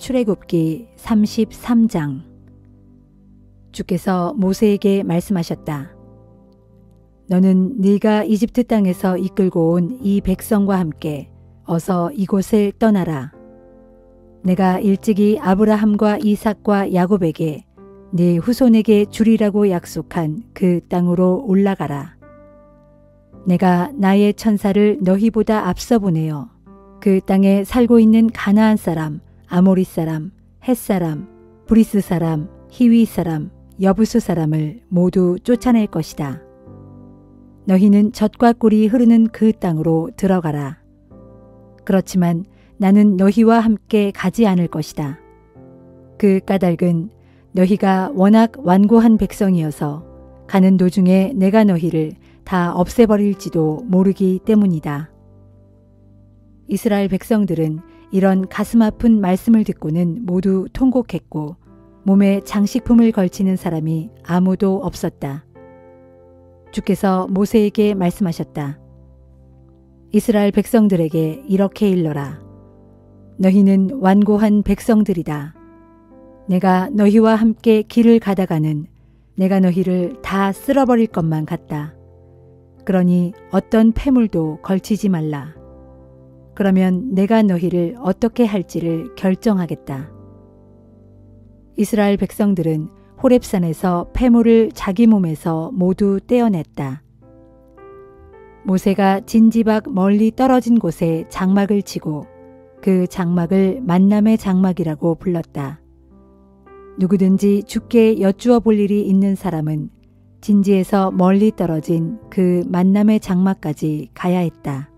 출애굽기 33장. 주께서 모세에게 말씀하셨다. 너는 네가 이집트 땅에서 이끌고 온 이 백성과 함께 어서 이곳을 떠나라. 내가 일찍이 아브라함과 이삭과 야곱에게 네 후손에게 주리라고 약속한 그 땅으로 올라가라. 내가 나의 천사를 너희보다 앞서 보내어 그 땅에 살고 있는 가나안 사람, 아모리 사람, 헷 사람, 브리스 사람, 히위 사람, 여부수 사람을 모두 쫓아낼 것이다. 너희는 젖과 꿀이 흐르는 그 땅으로 들어가라. 그렇지만 나는 너희와 함께 가지 않을 것이다. 그 까닭은 너희가 워낙 완고한 백성이어서 가는 도중에 내가 너희를 다 없애버릴지도 모르기 때문이다. 이스라엘 백성들은 이런 가슴 아픈 말씀을 듣고는 모두 통곡했고 몸에 장식품을 걸치는 사람이 아무도 없었다. 주께서 모세에게 말씀하셨다. 이스라엘 백성들에게 이렇게 일러라. 너희는 완고한 백성들이다. 내가 너희와 함께 길을 가다가는 내가 너희를 다 쓸어버릴 것만 같다. 그러니 어떤 패물도 걸치지 말라. 그러면 내가 너희를 어떻게 할지를 결정하겠다. 이스라엘 백성들은 호렙산에서 패물을 자기 몸에서 모두 떼어냈다. 모세가 진지박 멀리 떨어진 곳에 장막을 치고 그 장막을 만남의 장막이라고 불렀다. 누구든지 주께 여쭈어 볼 일이 있는 사람은 진지에서 멀리 떨어진 그 만남의 장막까지 가야 했다.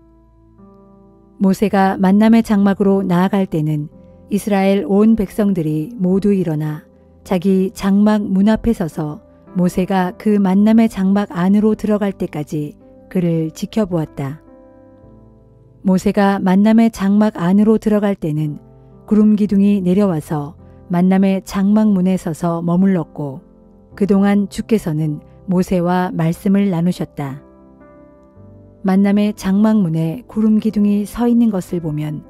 모세가 만남의 장막으로 나아갈 때는 이스라엘 온 백성들이 모두 일어나 자기 장막 문 앞에 서서 모세가 그 만남의 장막 안으로 들어갈 때까지 그를 지켜보았다. 모세가 만남의 장막 안으로 들어갈 때는 구름 기둥이 내려와서 만남의 장막 문에 서서 머물렀고 그동안 주께서는 모세와 말씀을 나누셨다. 만남의 장막 문에 구름 기둥이 서 있는 것을 보면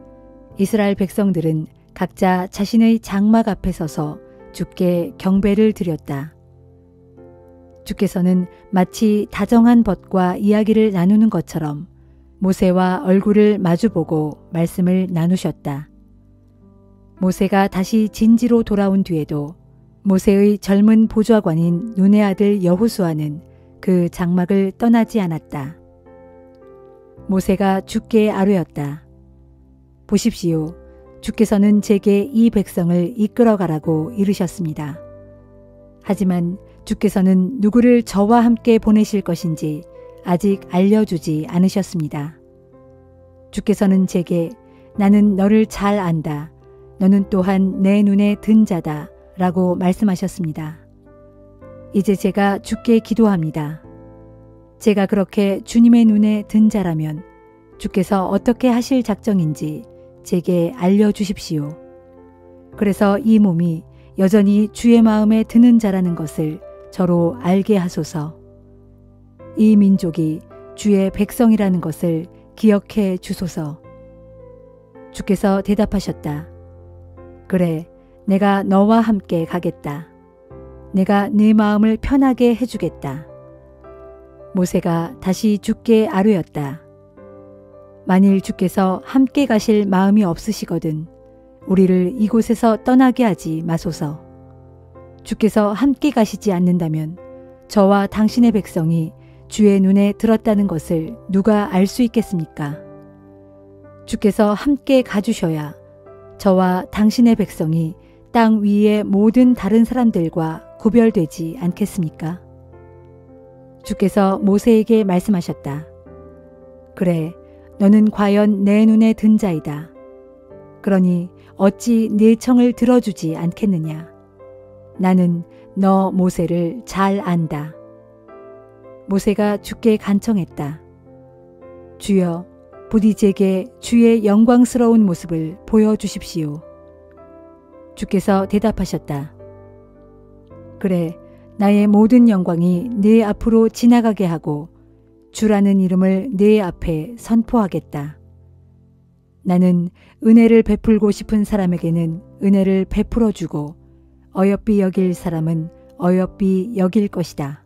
이스라엘 백성들은 각자 자신의 장막 앞에 서서 주께 경배를 드렸다. 주께서는 마치 다정한 벗과 이야기를 나누는 것처럼 모세와 얼굴을 마주보고 말씀을 나누셨다. 모세가 다시 진지로 돌아온 뒤에도 모세의 젊은 보좌관인 눈의 아들 여호수아는 그 장막을 떠나지 않았다. 모세가 주께 아뢰었다. 보십시오. 주께서는 제게 이 백성을 이끌어가라고 이르셨습니다. 하지만 주께서는 누구를 저와 함께 보내실 것인지 아직 알려주지 않으셨습니다. 주께서는 제게 나는 너를 잘 안다. 너는 또한 내 눈에 든 자다. 라고 말씀하셨습니다. 이제 제가 주께 기도합니다. 제가 그렇게 주님의 눈에 든 자라면 주께서 어떻게 하실 작정인지 제게 알려주십시오. 그래서 이 몸이 여전히 주의 마음에 드는 자라는 것을 저로 알게 하소서. 이 민족이 주의 백성이라는 것을 기억해 주소서. 주께서 대답하셨다. 그래, 내가 너와 함께 가겠다. 내가 네 마음을 편하게 해주겠다. 모세가 다시 주께 아뢰었다. 만일 주께서 함께 가실 마음이 없으시거든 우리를 이곳에서 떠나게 하지 마소서. 주께서 함께 가시지 않는다면 저와 당신의 백성이 주의 눈에 들었다는 것을 누가 알 수 있겠습니까? 주께서 함께 가주셔야 저와 당신의 백성이 땅 위의 모든 다른 사람들과 구별되지 않겠습니까? 주께서 모세에게 말씀하셨다. 그래, 너는 과연 내 눈에 든 자이다. 그러니 어찌 네 청을 들어주지 않겠느냐. 나는 너 모세를 잘 안다. 모세가 주께 간청했다. 주여, 부디 제게 주의 영광스러운 모습을 보여주십시오. 주께서 대답하셨다. 그래, 나의 모든 영광이 네 앞으로 지나가게 하고 주라는 이름을 네 앞에 선포하겠다. 나는 은혜를 베풀고 싶은 사람에게는 은혜를 베풀어 주고 어여삐 여길 사람은 어여삐 여길 것이다.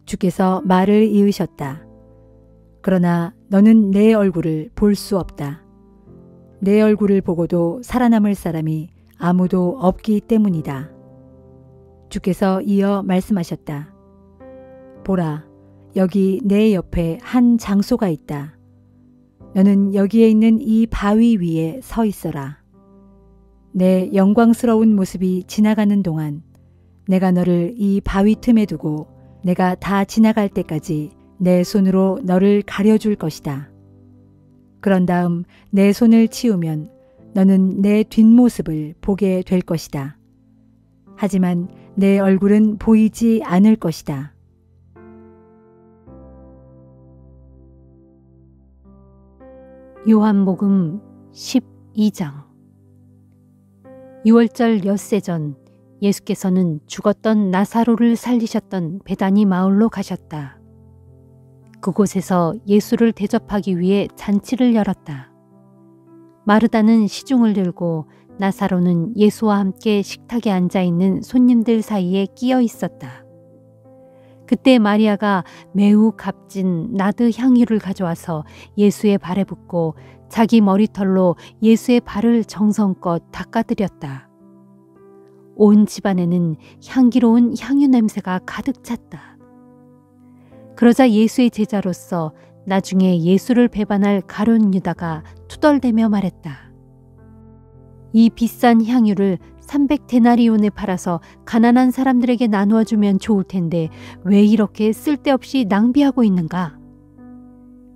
주께서 말을 이으셨다. 그러나 너는 내 얼굴을 볼 수 없다. 내 얼굴을 보고도 살아남을 사람이 아무도 없기 때문이다. 주께서 이어 말씀하셨다. 보라, 여기 내 옆에 한 장소가 있다. 너는 여기에 있는 이 바위 위에 서 있어라. 내 영광스러운 모습이 지나가는 동안 내가 너를 이 바위 틈에 두고 내가 다 지나갈 때까지 내 손으로 너를 가려줄 것이다. 그런 다음 내 손을 치우면 너는 내 뒷모습을 보게 될 것이다. 하지만 내 얼굴은 보이지 않을 것이다. 요한복음 12장. 6월절 엿새 전 예수께서는 죽었던 나사로를 살리셨던 베다니 마을로 가셨다. 그곳에서 예수를 대접하기 위해 잔치를 열었다. 마르다는 시중을 들고 나사로는 예수와 함께 식탁에 앉아 있는 손님들 사이에 끼어 있었다. 그때 마리아가 매우 값진 나드 향유를 가져와서 예수의 발에 붓고 자기 머리털로 예수의 발을 정성껏 닦아드렸다. 온 집안에는 향기로운 향유 냄새가 가득 찼다. 그러자 예수의 제자로서 나중에 예수를 배반할 가룟 유다가 투덜대며 말했다. 이 비싼 향유를 300데나리온에 팔아서 가난한 사람들에게 나누어 주면 좋을 텐데 왜 이렇게 쓸데없이 낭비하고 있는가?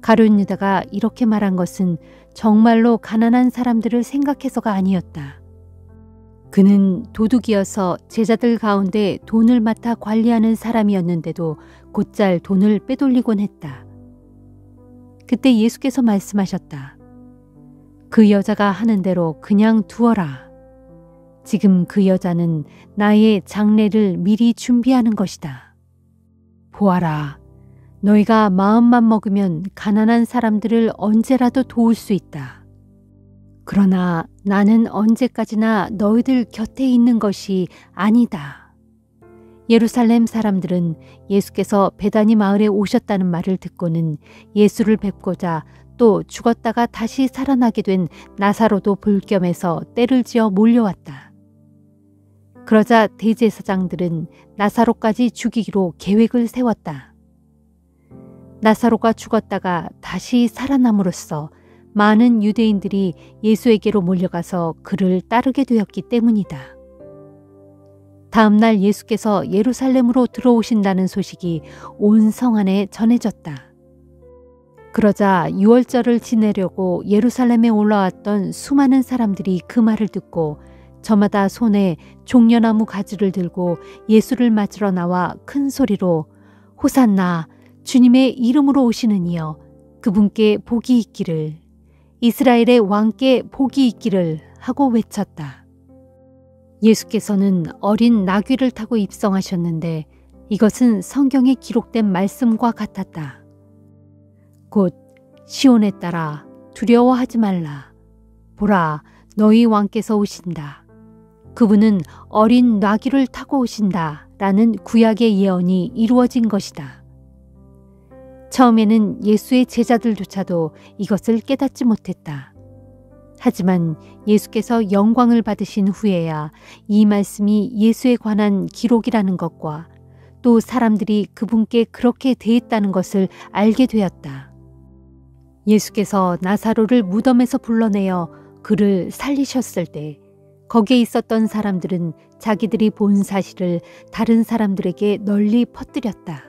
가룟 유다가 이렇게 말한 것은 정말로 가난한 사람들을 생각해서가 아니었다. 그는 도둑이어서 제자들 가운데 돈을 맡아 관리하는 사람이었는데도 곧잘 돈을 빼돌리곤 했다. 그때 예수께서 말씀하셨다. 그 여자가 하는 대로 그냥 두어라. 지금 그 여자는 나의 장례를 미리 준비하는 것이다. 보아라, 너희가 마음만 먹으면 가난한 사람들을 언제라도 도울 수 있다. 그러나 나는 언제까지나 너희들 곁에 있는 것이 아니다. 예루살렘 사람들은 예수께서 베다니 마을에 오셨다는 말을 듣고는 예수를 뵙고자 또 죽었다가 다시 살아나게 된 나사로도 볼 겸해서 떼를 지어 몰려왔다. 그러자 대제사장들은 나사로까지 죽이기로 계획을 세웠다. 나사로가 죽었다가 다시 살아남으로써 많은 유대인들이 예수에게로 몰려가서 그를 따르게 되었기 때문이다. 다음 날 예수께서 예루살렘으로 들어오신다는 소식이 온 성 안에 전해졌다. 그러자 유월절을 지내려고 예루살렘에 올라왔던 수많은 사람들이 그 말을 듣고 저마다 손에 종려나무 가지를 들고 예수를 맞으러 나와 큰 소리로 호산나, 주님의 이름으로 오시는 이여, 그분께 복이 있기를, 이스라엘의 왕께 복이 있기를 하고 외쳤다. 예수께서는 어린 나귀를 타고 입성하셨는데 이것은 성경에 기록된 말씀과 같았다. 곧 시온에 따라 두려워하지 말라. 보라, 너희 왕께서 오신다. 그분은 어린 나귀를 타고 오신다 라는 구약의 예언이 이루어진 것이다. 처음에는 예수의 제자들조차도 이것을 깨닫지 못했다. 하지만 예수께서 영광을 받으신 후에야 이 말씀이 예수에 관한 기록이라는 것과 또 사람들이 그분께 그렇게 대했다는 것을 알게 되었다. 예수께서 나사로를 무덤에서 불러내어 그를 살리셨을 때 거기에 있었던 사람들은 자기들이 본 사실을 다른 사람들에게 널리 퍼뜨렸다.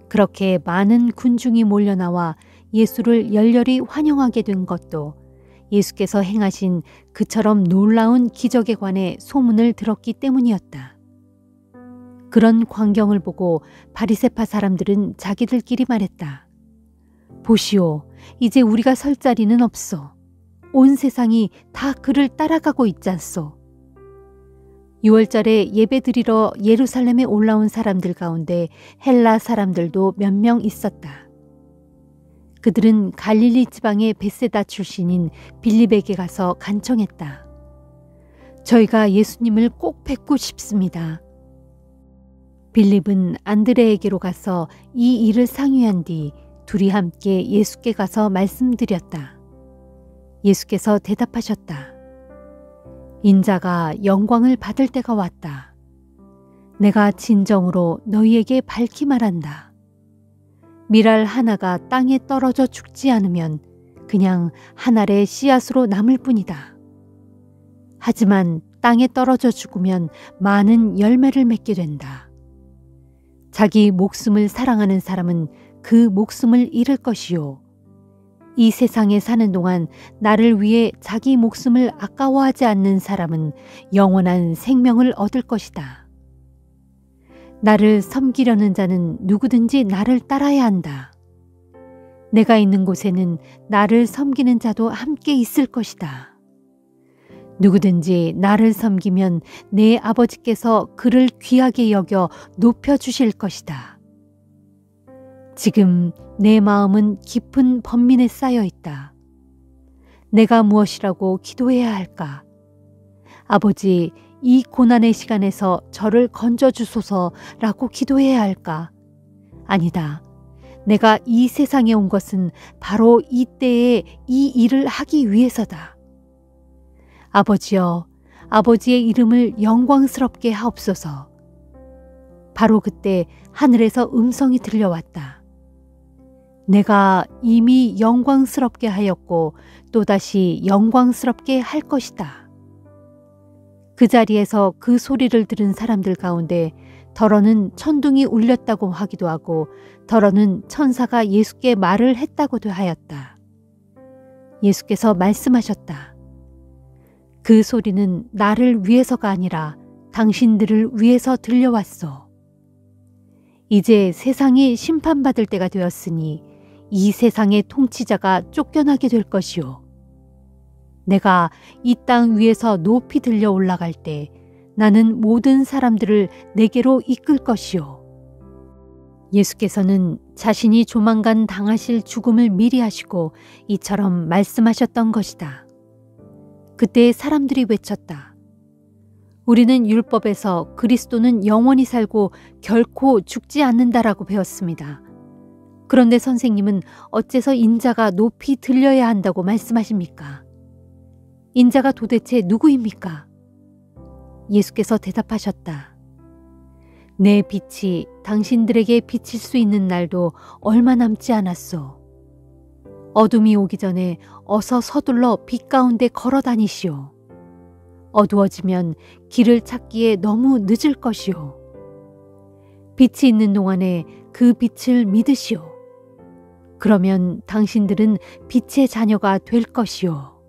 그렇게 많은 군중이 몰려나와 예수를 열렬히 환영하게 된 것도 예수께서 행하신 그처럼 놀라운 기적에 관해 소문을 들었기 때문이었다. 그런 광경을 보고 바리새파 사람들은 자기들끼리 말했다. 보시오, 이제 우리가 설 자리는 없소. 온 세상이 다 그를 따라가고 있잖소. 6월절에 예배드리러 예루살렘에 올라온 사람들 가운데 헬라 사람들도 몇 명 있었다. 그들은 갈릴리 지방의 베세다 출신인 빌립에게 가서 간청했다. 저희가 예수님을 꼭 뵙고 싶습니다. 빌립은 안드레에게로 가서 이 일을 상의한 뒤 둘이 함께 예수께 가서 말씀드렸다. 예수께서 대답하셨다. 인자가 영광을 받을 때가 왔다. 내가 진정으로 너희에게 밝히 말한다. 밀알 하나가 땅에 떨어져 죽지 않으면 그냥 한 알의 씨앗으로 남을 뿐이다. 하지만 땅에 떨어져 죽으면 많은 열매를 맺게 된다. 자기 목숨을 사랑하는 사람은 그 목숨을 잃을 것이요. 이 세상에 사는 동안 나를 위해 자기 목숨을 아까워하지 않는 사람은 영원한 생명을 얻을 것이다. 나를 섬기려는 자는 누구든지 나를 따라야 한다. 내가 있는 곳에는 나를 섬기는 자도 함께 있을 것이다. 누구든지 나를 섬기면 내 아버지께서 그를 귀하게 여겨 높여주실 것이다. 지금 내 마음은 깊은 번민에 쌓여 있다. 내가 무엇이라고 기도해야 할까? 아버지, 이 고난의 시간에서 저를 건져주소서라고 기도해야 할까? 아니다. 내가 이 세상에 온 것은 바로 이때에 이 일을 하기 위해서다. 아버지여, 아버지의 이름을 영광스럽게 하옵소서. 바로 그때 하늘에서 음성이 들려왔다. 내가 이미 영광스럽게 하였고 또다시 영광스럽게 할 것이다. 그 자리에서 그 소리를 들은 사람들 가운데 더러는 천둥이 울렸다고 하기도 하고 더러는 천사가 예수께 말을 했다고도 하였다. 예수께서 말씀하셨다. 그 소리는 나를 위해서가 아니라 당신들을 위해서 들려왔소. 이제 세상이 심판받을 때가 되었으니 이 세상의 통치자가 쫓겨나게 될 것이요. 내가 이 땅 위에서 높이 들려 올라갈 때 나는 모든 사람들을 내게로 이끌 것이요. 예수께서는 자신이 조만간 당하실 죽음을 미리 하시고 이처럼 말씀하셨던 것이다. 그때 사람들이 외쳤다. 우리는 율법에서 그리스도는 영원히 살고 결코 죽지 않는다라고 배웠습니다. 그런데 선생님은 어째서 인자가 높이 들려야 한다고 말씀하십니까? 인자가 도대체 누구입니까? 예수께서 대답하셨다. 내 빛이 당신들에게 비칠 수 있는 날도 얼마 남지 않았소. 어둠이 오기 전에 어서 서둘러 빛 가운데 걸어 다니시오. 어두워지면 길을 찾기에 너무 늦을 것이오. 빛이 있는 동안에 그 빛을 믿으시오. 그러면 당신들은 빛의 자녀가 될 것이오.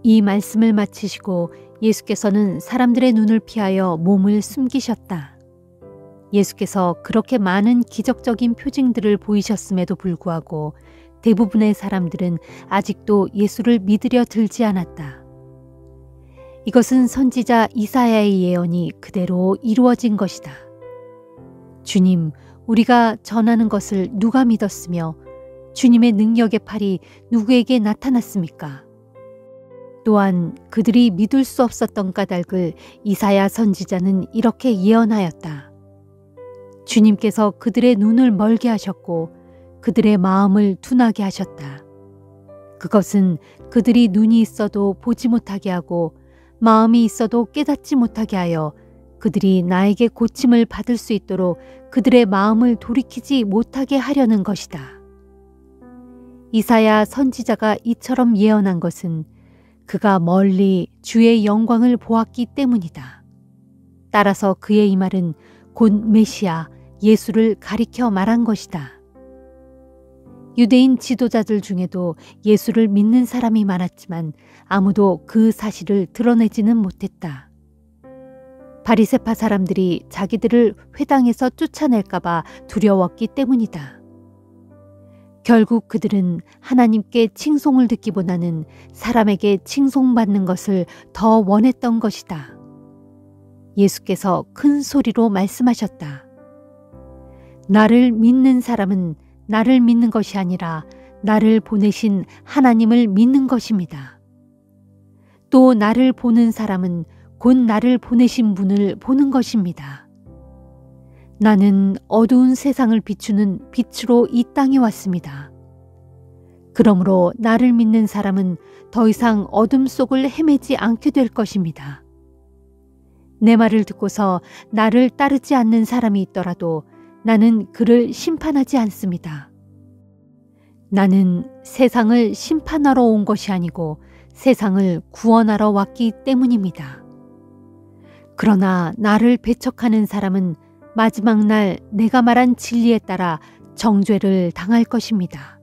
이 말씀을 마치시고 예수께서는 사람들의 눈을 피하여 몸을 숨기셨다. 예수께서 그렇게 많은 기적적인 표징들을 보이셨음에도 불구하고 대부분의 사람들은 아직도 예수를 믿으려 들지 않았다. 이것은 선지자 이사야의 예언이 그대로 이루어진 것이다. 주님, 우리가 전하는 것을 누가 믿었으며 주님의 능력의 팔이 누구에게 나타났습니까? 또한 그들이 믿을 수 없었던 까닭을 이사야 선지자는 이렇게 예언하였다. 주님께서 그들의 눈을 멀게 하셨고 그들의 마음을 둔하게 하셨다. 그것은 그들이 눈이 있어도 보지 못하게 하고 마음이 있어도 깨닫지 못하게 하여 그들이 나에게 고침을 받을 수 있도록 그들의 마음을 돌이키지 못하게 하려는 것이다. 이사야 선지자가 이처럼 예언한 것은 그가 멀리 주의 영광을 보았기 때문이다. 따라서 그의 이 말은 곧 메시아 예수를 가리켜 말한 것이다. 유대인 지도자들 중에도 예수를 믿는 사람이 많았지만 아무도 그 사실을 드러내지는 못했다. 바리새파 사람들이 자기들을 회당에서 쫓아낼까봐 두려웠기 때문이다. 결국 그들은 하나님께 칭송을 듣기보다는 사람에게 칭송받는 것을 더 원했던 것이다. 예수께서 큰 소리로 말씀하셨다. 나를 믿는 사람은 나를 믿는 것이 아니라 나를 보내신 하나님을 믿는 것입니다. 또 나를 보는 사람은 곧 나를 보내신 분을 보는 것입니다. 나는 어두운 세상을 비추는 빛으로 이 땅에 왔습니다. 그러므로 나를 믿는 사람은 더 이상 어둠 속을 헤매지 않게 될 것입니다. 내 말을 듣고서 나를 따르지 않는 사람이 있더라도 나는 그를 심판하지 않습니다. 나는 세상을 심판하러 온 것이 아니고 세상을 구원하러 왔기 때문입니다. 그러나 나를 배척하는 사람은 마지막 날 내가 말한 진리에 따라 정죄를 당할 것입니다.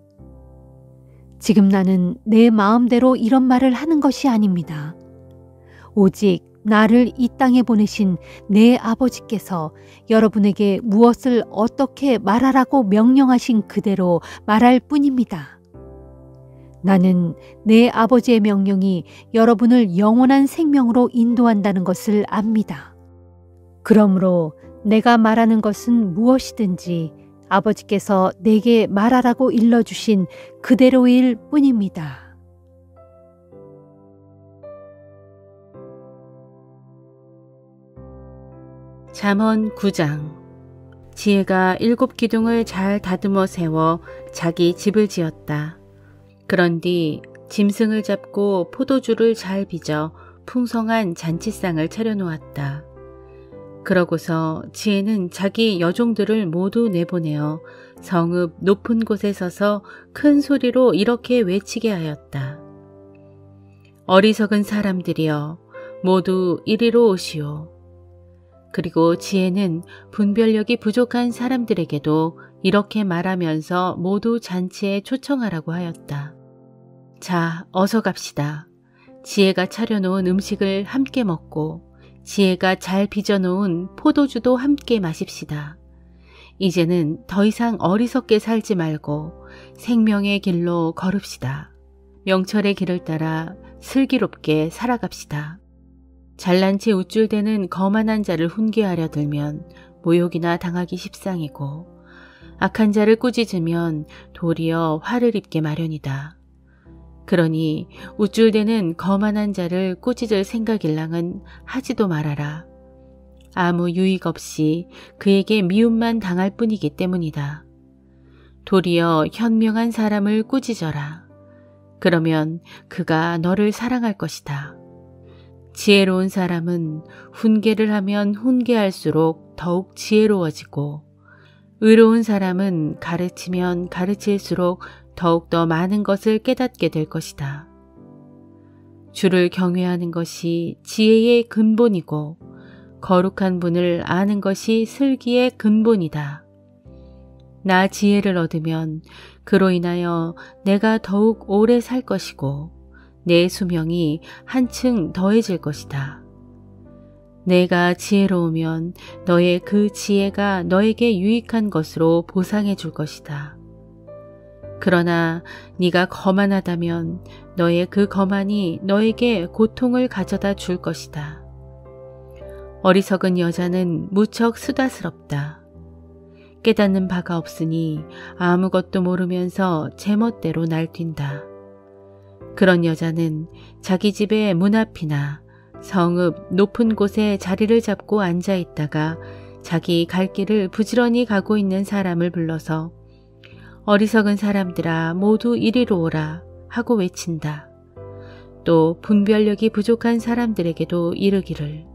지금 나는 내 마음대로 이런 말을 하는 것이 아닙니다. 오직 나를 이 땅에 보내신 내 아버지께서 여러분에게 무엇을 어떻게 말하라고 명령하신 그대로 말할 뿐입니다. 나는 내 아버지의 명령이 여러분을 영원한 생명으로 인도한다는 것을 압니다. 그러므로 내가 말하는 것은 무엇이든지 아버지께서 내게 말하라고 일러주신 그대로일 뿐입니다. 잠언 9장. 지혜가 7 기둥을 잘 다듬어 세워 자기 집을 지었다. 그런뒤 짐승을 잡고 포도주를 잘 빚어 풍성한 잔치상을 차려놓았다. 그러고서 지혜는 자기 여종들을 모두 내보내어 성읍 높은 곳에 서서 큰 소리로 이렇게 외치게 하였다. 어리석은 사람들이여 모두 이리로 오시오. 그리고 지혜는 분별력이 부족한 사람들에게도 이렇게 말하면서 모두 잔치에 초청하라고 하였다. 자, 어서 갑시다. 지혜가 차려놓은 음식을 함께 먹고 지혜가 잘 빚어놓은 포도주도 함께 마십시다. 이제는 더 이상 어리석게 살지 말고 생명의 길로 걸읍시다. 명철의 길을 따라 슬기롭게 살아갑시다. 잘난 채 우쭐대는 거만한 자를 훈계하려 들면 모욕이나 당하기 십상이고 악한 자를 꾸짖으면 도리어 화를 입게 마련이다. 그러니 우쭐대는 거만한 자를 꾸짖을 생각일랑은 하지도 말아라. 아무 유익 없이 그에게 미움만 당할 뿐이기 때문이다. 도리어 현명한 사람을 꾸짖어라. 그러면 그가 너를 사랑할 것이다. 지혜로운 사람은 훈계를 하면 훈계할수록 더욱 지혜로워지고 의로운 사람은 가르치면 가르칠수록 더욱더 많은 것을 깨닫게 될 것이다. 주를 경외하는 것이 지혜의 근본이고 거룩한 분을 아는 것이 슬기의 근본이다. 나 지혜를 얻으면 그로 인하여 내가 더욱 오래 살 것이고 내 수명이 한층 더해질 것이다. 내가 지혜로우면 너의 그 지혜가 너에게 유익한 것으로 보상해 줄 것이다. 그러나 네가 거만하다면 너의 그 거만이 너에게 고통을 가져다 줄 것이다. 어리석은 여자는 무척 수다스럽다. 깨닫는 바가 없으니 아무것도 모르면서 제멋대로 날뛴다. 그런 여자는 자기 집의 문 앞이나 성읍 높은 곳에 자리를 잡고 앉아 있다가 자기 갈 길을 부지런히 가고 있는 사람을 불러서 어리석은 사람들아 모두 이리로 오라 하고 외친다. 또 분별력이 부족한 사람들에게도 이르기를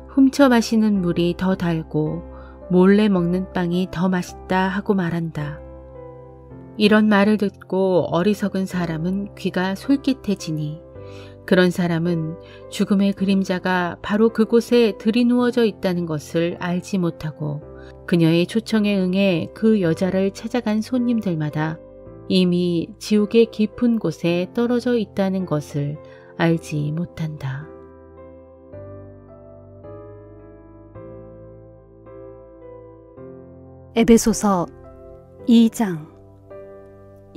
훔쳐 마시는 물이 더 달고 몰래 먹는 빵이 더 맛있다 하고 말한다. 이런 말을 듣고 어리석은 사람은 귀가 솔깃해지니 그런 사람은 죽음의 그림자가 바로 그곳에 들이누워져 있다는 것을 알지 못하고 그녀의 초청에 응해 그 여자를 찾아간 손님들마다 이미 지옥의 깊은 곳에 떨어져 있다는 것을 알지 못한다. 에베소서 2장.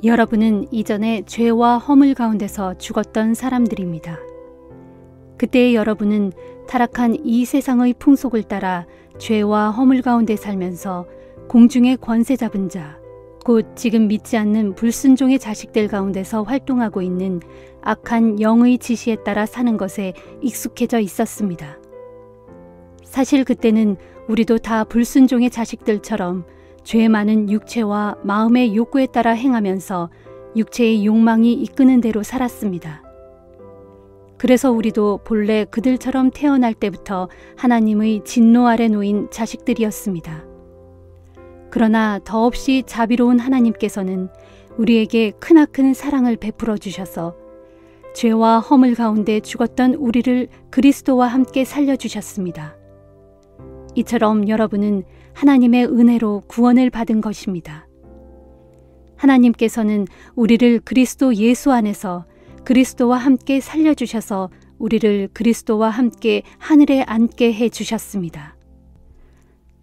여러분은 이전에 죄와 허물 가운데서 죽었던 사람들입니다. 그때의 여러분은 타락한 이 세상의 풍속을 따라 죄와 허물 가운데 살면서 공중의 권세 잡은 자, 곧 지금 믿지 않는 불순종의 자식들 가운데서 활동하고 있는 악한 영의 지시에 따라 사는 것에 익숙해져 있었습니다. 사실 그때는 우리도 다 불순종의 자식들처럼 죄 많은 육체와 마음의 욕구에 따라 행하면서 육체의 욕망이 이끄는 대로 살았습니다. 그래서 우리도 본래 그들처럼 태어날 때부터 하나님의 진노 아래 놓인 자식들이었습니다. 그러나 더없이 자비로운 하나님께서는 우리에게 크나큰 사랑을 베풀어 주셔서 죄와 허물 가운데 죽었던 우리를 그리스도와 함께 살려주셨습니다. 이처럼 여러분은 하나님의 은혜로 구원을 받은 것입니다. 하나님께서는 우리를 그리스도 예수 안에서 그리스도와 함께 살려주셔서 우리를 그리스도와 함께 하늘에 앉게 해주셨습니다.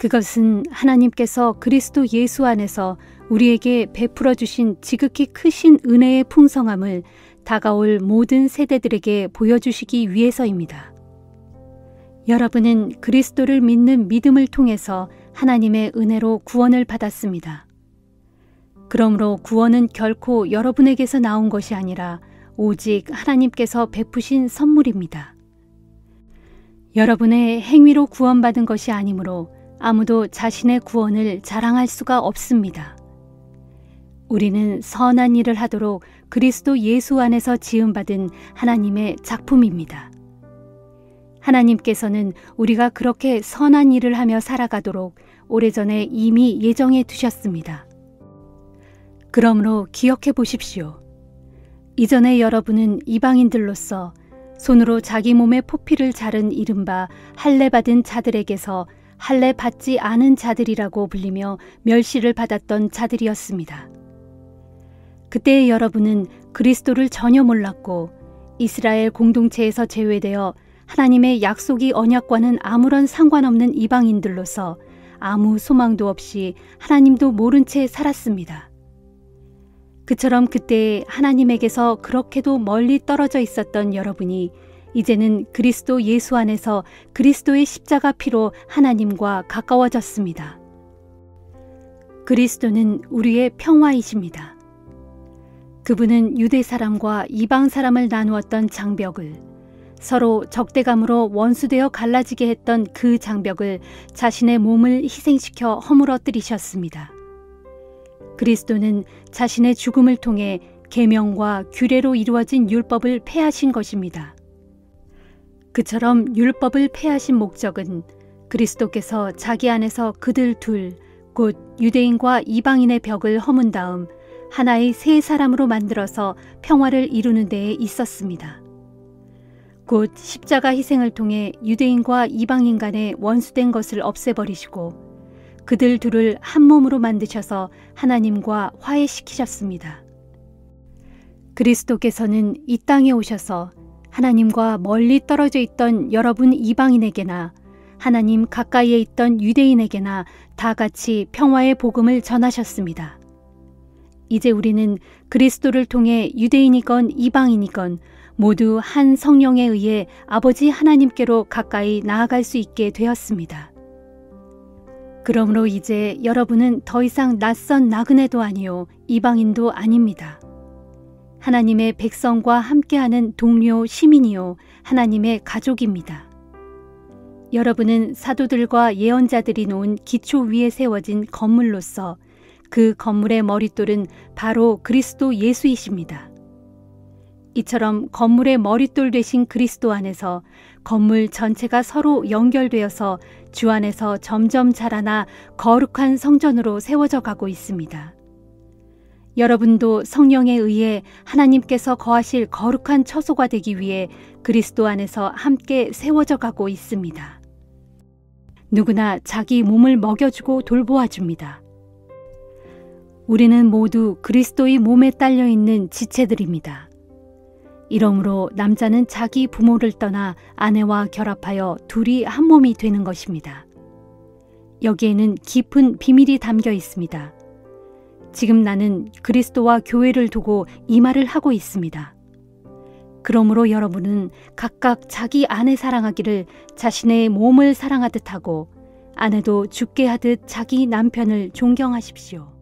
그것은 하나님께서 그리스도 예수 안에서 우리에게 베풀어 주신 지극히 크신 은혜의 풍성함을 다가올 모든 세대들에게 보여주시기 위해서입니다. 여러분은 그리스도를 믿는 믿음을 통해서 하나님의 은혜로 구원을 받았습니다. 그러므로 구원은 결코 여러분에게서 나온 것이 아니라 오직 하나님께서 베푸신 선물입니다. 여러분의 행위로 구원받은 것이 아니므로 아무도 자신의 구원을 자랑할 수가 없습니다. 우리는 선한 일을 하도록 그리스도 예수 안에서 지음받은 하나님의 작품입니다. 하나님께서는 우리가 그렇게 선한 일을 하며 살아가도록 오래전에 이미 예정해 두셨습니다. 그러므로 기억해 보십시오. 이전에 여러분은 이방인들로서 손으로 자기 몸의 포피를 자른 이른바 할례 받은 자들에게서 할례 받지 않은 자들이라고 불리며 멸시를 받았던 자들이었습니다. 그때의 여러분은 그리스도를 전혀 몰랐고 이스라엘 공동체에서 제외되어 하나님의 약속이 언약과는 아무런 상관없는 이방인들로서 아무 소망도 없이 하나님도 모른 채 살았습니다. 그처럼 그때 하나님에게서 그렇게도 멀리 떨어져 있었던 여러분이 이제는 그리스도 예수 안에서 그리스도의 십자가 피로 하나님과 가까워졌습니다. 그리스도는 우리의 평화이십니다. 그분은 유대 사람과 이방 사람을 나누었던 장벽을, 서로 적대감으로 원수되어 갈라지게 했던 그 장벽을 자신의 몸을 희생시켜 허물어뜨리셨습니다. 그리스도는 자신의 죽음을 통해 계명과 규례로 이루어진 율법을 폐하신 것입니다. 그처럼 율법을 폐하신 목적은 그리스도께서 자기 안에서 그들 둘, 곧 유대인과 이방인의 벽을 허문 다음 하나의 새 사람으로 만들어서 평화를 이루는 데에 있었습니다. 곧 십자가 희생을 통해 유대인과 이방인 간의 원수된 것을 없애버리시고 그들 둘을 한 몸으로 만드셔서 하나님과 화해시키셨습니다. 그리스도께서는 이 땅에 오셔서 하나님과 멀리 떨어져 있던 여러분 이방인에게나 하나님 가까이에 있던 유대인에게나 다 같이 평화의 복음을 전하셨습니다. 이제 우리는 그리스도를 통해 유대인이건 이방인이건 모두 한 성령에 의해 아버지 하나님께로 가까이 나아갈 수 있게 되었습니다. 그러므로 이제 여러분은 더 이상 낯선 나그네도 아니요 이방인도 아닙니다. 하나님의 백성과 함께하는 동료 시민이요 하나님의 가족입니다. 여러분은 사도들과 예언자들이 놓은 기초 위에 세워진 건물로서 그 건물의 머릿돌은 바로 그리스도 예수이십니다. 이처럼 건물의 머릿돌 되신 그리스도 안에서 건물 전체가 서로 연결되어서 주 안에서 점점 자라나 거룩한 성전으로 세워져 가고 있습니다. 여러분도 성령에 의해 하나님께서 거하실 거룩한 처소가 되기 위해 그리스도 안에서 함께 세워져 가고 있습니다. 누구나 자기 몸을 먹여주고 돌보아줍니다. 우리는 모두 그리스도의 몸에 딸려 있는 지체들입니다. 이러므로 남자는 자기 부모를 떠나 아내와 결합하여 둘이 한 몸이 되는 것입니다. 여기에는 깊은 비밀이 담겨 있습니다. 지금 나는 그리스도와 교회를 두고 이 말을 하고 있습니다. 그러므로 여러분은 각각 자기 아내 사랑하기를 자신의 몸을 사랑하듯 하고 아내도 죽게 하듯 자기 남편을 존경하십시오.